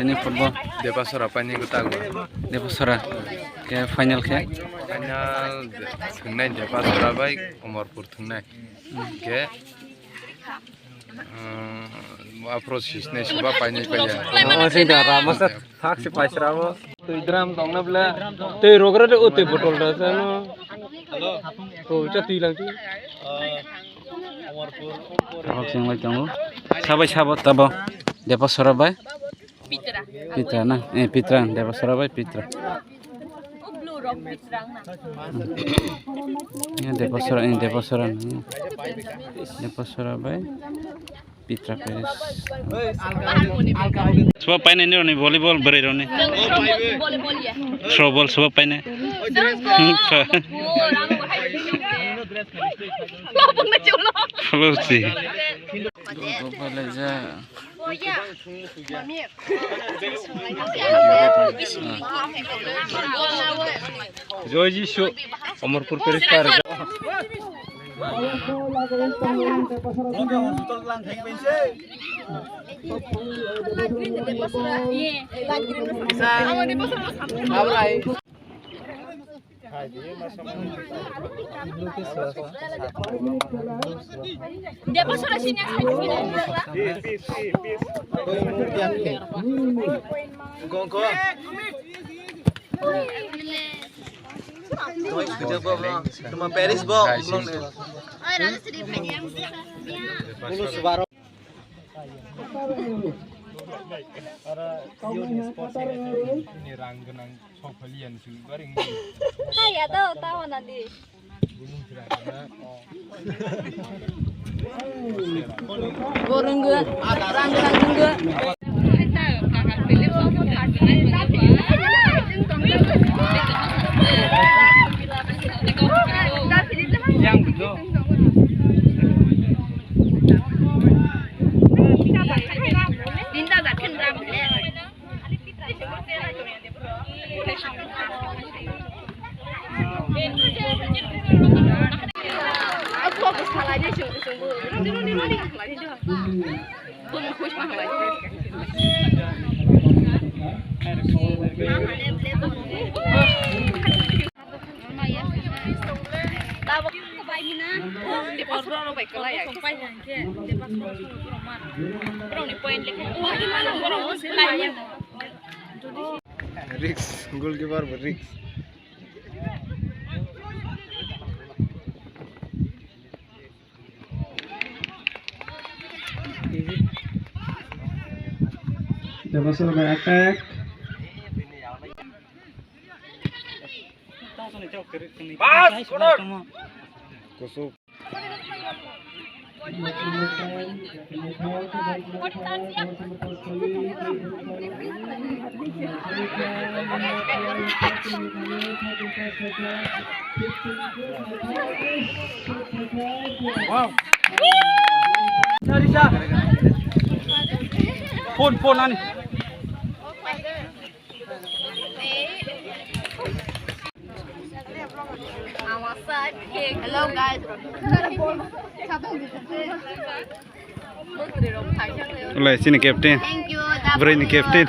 Ini football Depasora pani gutang Depasora ke final ke final thungnai Depasora bai Umarpur thungnai ke approach sisne suba pani paya masih darah masa thak si paisrawo tu idram tongna bla te rogra de ote botol da sano to chati lang tu Umarpur sing lai tong sabai sabat tabo Depasora bai Pitra na Pitra Depasora bai Pitra ini Depasora bai Pitra Peres sebab paine ni volleyball beri rone volleyball ya throwball sebab paine Joji show Umarpur Peres par Depasora sini Cuma Paris bo, belum nih. Ya tahu nanti. Goreng enggak? Rang enggak? yang betul Riks goalkeeper Riks Depasora by attack Kusuk. Phone ani. Hello guys. Lai sini captain. Thank you. Brain captain.